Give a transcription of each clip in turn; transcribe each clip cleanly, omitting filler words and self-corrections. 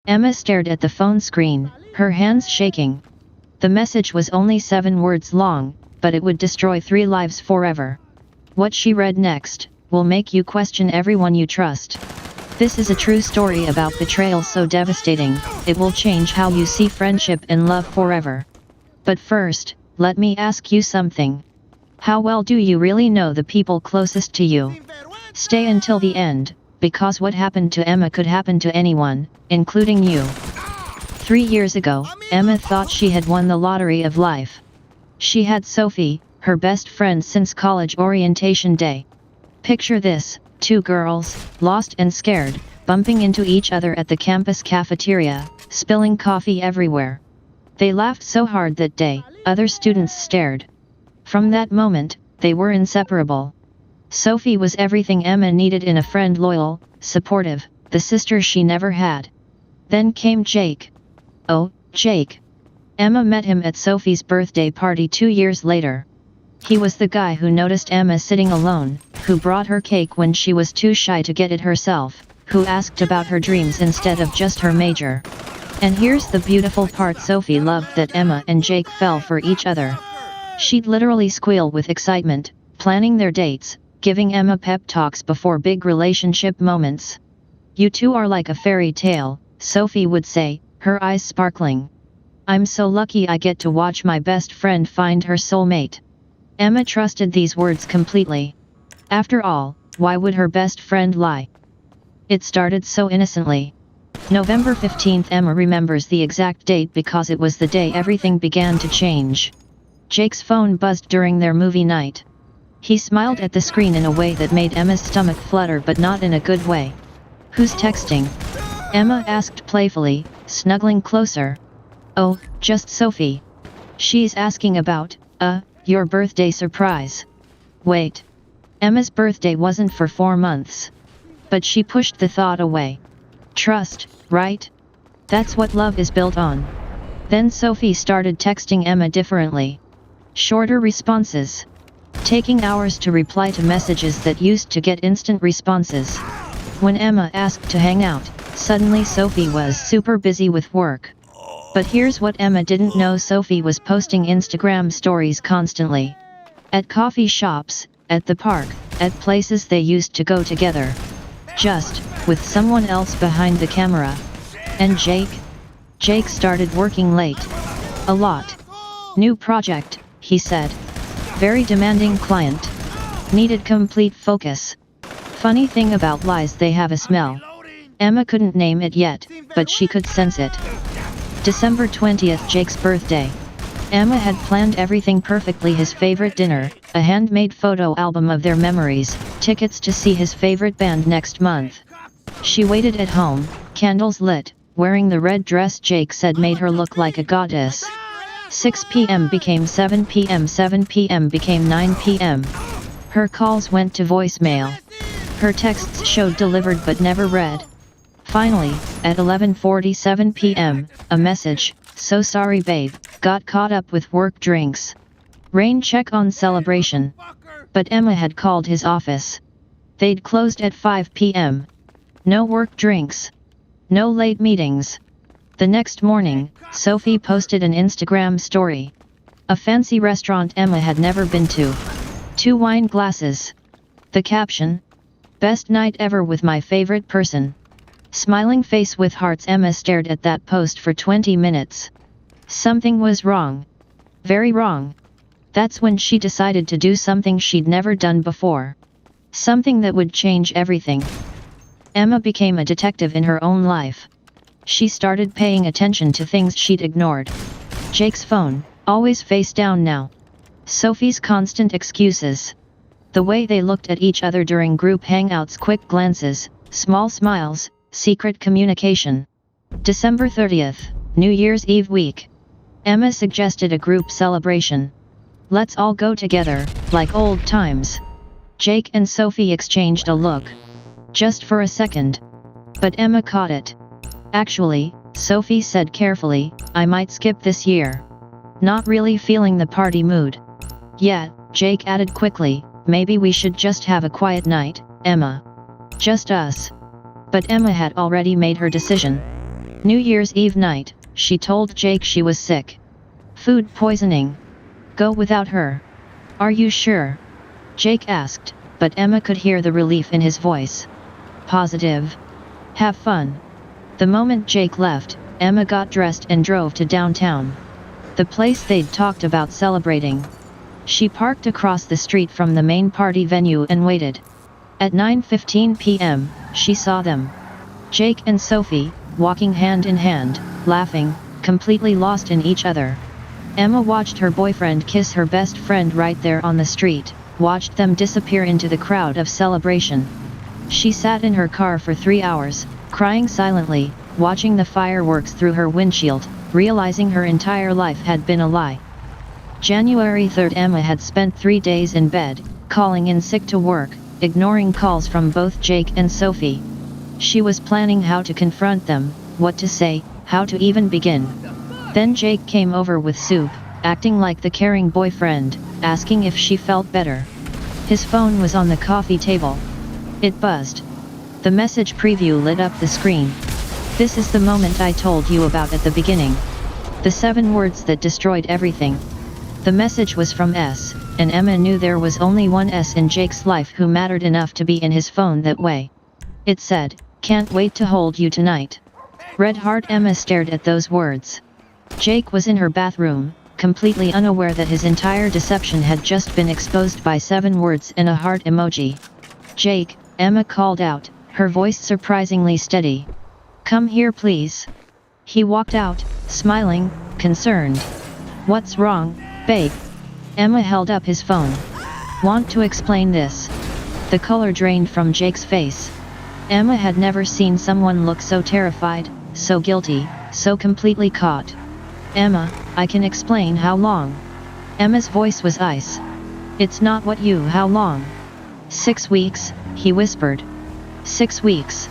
Emma stared at the phone screen, her hands shaking. The message was only 7 words long, but it would destroy 3 lives forever. What she read next will make you question everyone you trust. This is a true story about betrayal so devastating, it will change how you see friendship and love forever. But first, let me ask you something. How well do you really know the people closest to you? Stay until the end, because what happened to Emma could happen to anyone, including you. 3 years ago, Emma thought she had won the lottery of life. She had Sophie, her best friend since college orientation day. Picture this, 2 girls, lost and scared, bumping into each other at the campus cafeteria, spilling coffee everywhere. They laughed so hard that day, other students stared. From that moment, they were inseparable. Sophie was everything Emma needed in a friend, loyal, supportive, the sister she never had. Then came Jake. Oh, Jake. Emma met him at Sophie's birthday party 2 years later. He was the guy who noticed Emma sitting alone, who brought her cake when she was too shy to get it herself, who asked about her dreams instead of just her major. And here's the beautiful part: Sophie loved that Emma and Jake fell for each other. She'd literally squeal with excitement, planning their dates, giving Emma pep talks before big relationship moments. "You two are like a fairy tale," Sophie would say, her eyes sparkling. "I'm so lucky I get to watch my best friend find her soulmate." Emma trusted these words completely. After all, why would her best friend lie? It started so innocently. November 15th. Emma remembers the exact date because it was the day everything began to change. Jake's phone buzzed during their movie night. He smiled at the screen in a way that made Emma's stomach flutter, but not in a good way. "Who's texting?" Emma asked playfully, snuggling closer. "Oh, just Sophie. She's asking about, your birthday surprise." Wait. Emma's birthday wasn't for 4 months. But she pushed the thought away. Trust, right? That's what love is built on. Then Sophie started texting Emma differently. Shorter responses. Taking hours to reply to messages that used to get instant responses. When Emma asked to hang out, suddenly Sophie was super busy with work. But here's what Emma didn't know: Sophie was posting Instagram stories constantly. At coffee shops, at the park, at places they used to go together. Just, with someone else behind the camera. And Jake? Jake started working late. A lot. New project, he said. Very demanding client. Needed complete focus. Funny thing about lies, they have a smell. Emma couldn't name it yet, but she could sense it. December 20th, Jake's birthday. Emma had planned everything perfectly: his favorite dinner, a handmade photo album of their memories, tickets to see his favorite band next month. She waited at home, candles lit, wearing the red dress Jake said made her look like a goddess. 6 p.m. became 7 p.m., 7 p.m. became 9 p.m. Her calls went to voicemail. Her texts showed delivered but never read. Finally, at 11:47 p.m., a message: "So sorry babe, got caught up with work drinks. Rain check on celebration." But Emma had called his office. They'd closed at 5 p.m. No work drinks. No late meetings. The next morning, Sophie posted an Instagram story. A fancy restaurant Emma had never been to. 2 wine glasses. The caption: "Best night ever with my favorite person." Smiling face with hearts. Emma stared at that post for 20 minutes. Something was wrong. Very wrong. That's when she decided to do something she'd never done before. Something that would change everything. Emma became a detective in her own life. She started paying attention to things she'd ignored. Jake's phone, always face down now. Sophie's constant excuses. The way they looked at each other during group hangouts, quick glances, small smiles, secret communication. December 30th, New Year's Eve week. Emma suggested a group celebration. "Let's all go together, like old times." Jake and Sophie exchanged a look. Just for a second. But Emma caught it. "Actually," Sophie said carefully, "I might skip this year." Not really feeling the party mood. "Yeah," Jake added quickly, "maybe we should just have a quiet night, Emma. Just us." But Emma had already made her decision. New Year's Eve night, she told Jake she was sick. Food poisoning. Go without her. Are you sure? Jake asked, but Emma could hear the relief in his voice. Positive. Have fun. The moment Jake left, Emma got dressed and drove to downtown. The place they'd talked about celebrating. She parked across the street from the main party venue and waited. At 9:15 p.m., she saw them. Jake and Sophie, walking hand in hand, laughing, completely lost in each other. Emma watched her boyfriend kiss her best friend right there on the street, watched them disappear into the crowd of celebration. She sat in her car for 3 hours, crying silently, watching the fireworks through her windshield, realizing her entire life had been a lie. January 3rd, Emma had spent 3 days in bed, calling in sick to work, ignoring calls from both Jake and Sophie. She was planning how to confront them, what to say, how to even begin. Then Jake came over with soup, acting like the caring boyfriend, asking if she felt better. His phone was on the coffee table. It buzzed. The message preview lit up the screen. This is the moment I told you about at the beginning. The 7 words that destroyed everything. The message was from S, and Emma knew there was only one S in Jake's life who mattered enough to be in his phone that way. It said, "Can't wait to hold you tonight." Red heart. Emma stared at those words. Jake was in her bathroom, completely unaware that his entire deception had just been exposed by 7 words and a heart emoji. "Jake," Emma called out, her voice surprisingly steady. "Come here please." He walked out, smiling, concerned. "What's wrong, babe?" Emma held up his phone. "Want to explain this?" The color drained from Jake's face. Emma had never seen someone look so terrified, so guilty, so completely caught. "Emma, I can explain how long." Emma's voice was ice. "It's not what you, how long?" 6 weeks, he whispered. 6 weeks.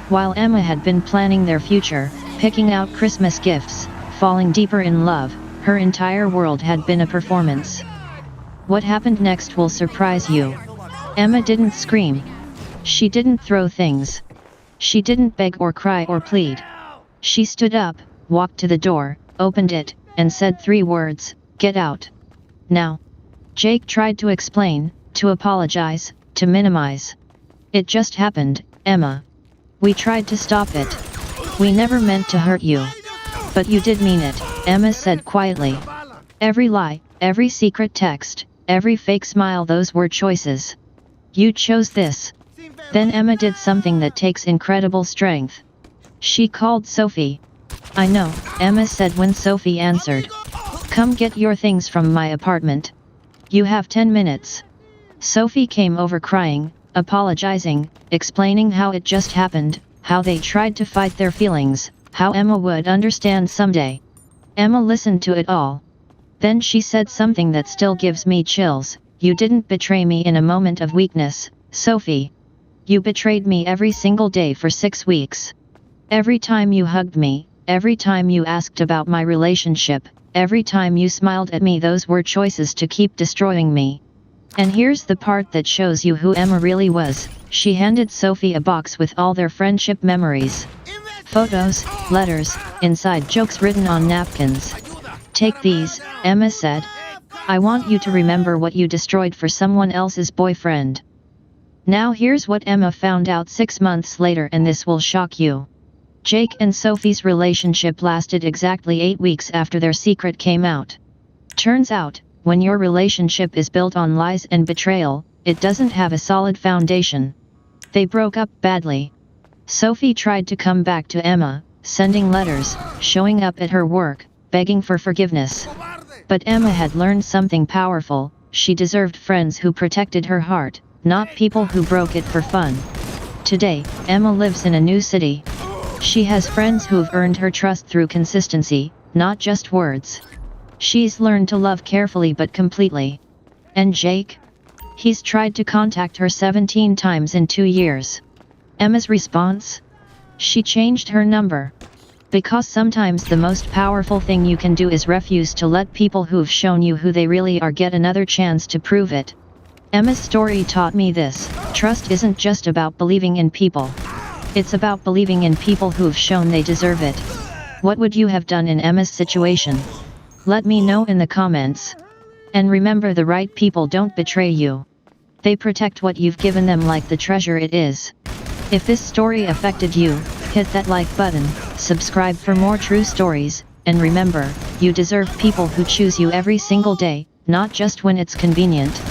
While Emma had been planning their future, picking out Christmas gifts, falling deeper in love, her entire world had been a performance. What happened next will surprise you. Emma didn't scream. She didn't throw things. She didn't beg or cry or plead. She stood up, walked to the door, opened it, and said 3 words, "Get out. Now." Jake tried to explain, to apologize, to minimize. "It just happened, Emma. We tried to stop it. We never meant to hurt you. But you did mean it," Emma said quietly. "Every lie, every secret text, every fake smile, those were choices. You chose this." Then Emma did something that takes incredible strength. She called Sophie. "I know," Emma said when Sophie answered. "Come get your things from my apartment. You have 10 minutes. Sophie came over crying, apologizing, explaining how it just happened, how they tried to fight their feelings, how Emma would understand someday. Emma listened to it all. Then she said something that still gives me chills. "You didn't betray me in a moment of weakness, Sophie. You betrayed me every single day for 6 weeks. Every time you hugged me, every time you asked about my relationship, every time you smiled at me, those were choices to keep destroying me. And here's the part that shows you who Emma really was." She handed Sophie a box with all their friendship memories. Photos, letters, inside jokes written on napkins. "Take these," Emma said. "I want you to remember what you destroyed for someone else's boyfriend." Now here's what Emma found out 6 months later, and this will shock you. Jake and Sophie's relationship lasted exactly 8 weeks after their secret came out. Turns out, when your relationship is built on lies and betrayal, it doesn't have a solid foundation. They broke up badly. Sophie tried to come back to Emma, sending letters, showing up at her work, begging for forgiveness. But Emma had learned something powerful. She deserved friends who protected her heart, not people who broke it for fun. Today, Emma lives in a new city. She has friends who've earned her trust through consistency, not just words. She's learned to love carefully but completely. And Jake? He's tried to contact her 17 times in 2 years. Emma's response? She changed her number. Because sometimes the most powerful thing you can do is refuse to let people who've shown you who they really are get another chance to prove it. Emma's story taught me this: trust isn't just about believing in people. It's about believing in people who've shown they deserve it. What would you have done in Emma's situation? Let me know in the comments. And remember, the right people don't betray you. They protect what you've given them like the treasure it is. If this story affected you, hit that like button, subscribe for more true stories, and remember, you deserve people who choose you every single day, not just when it's convenient.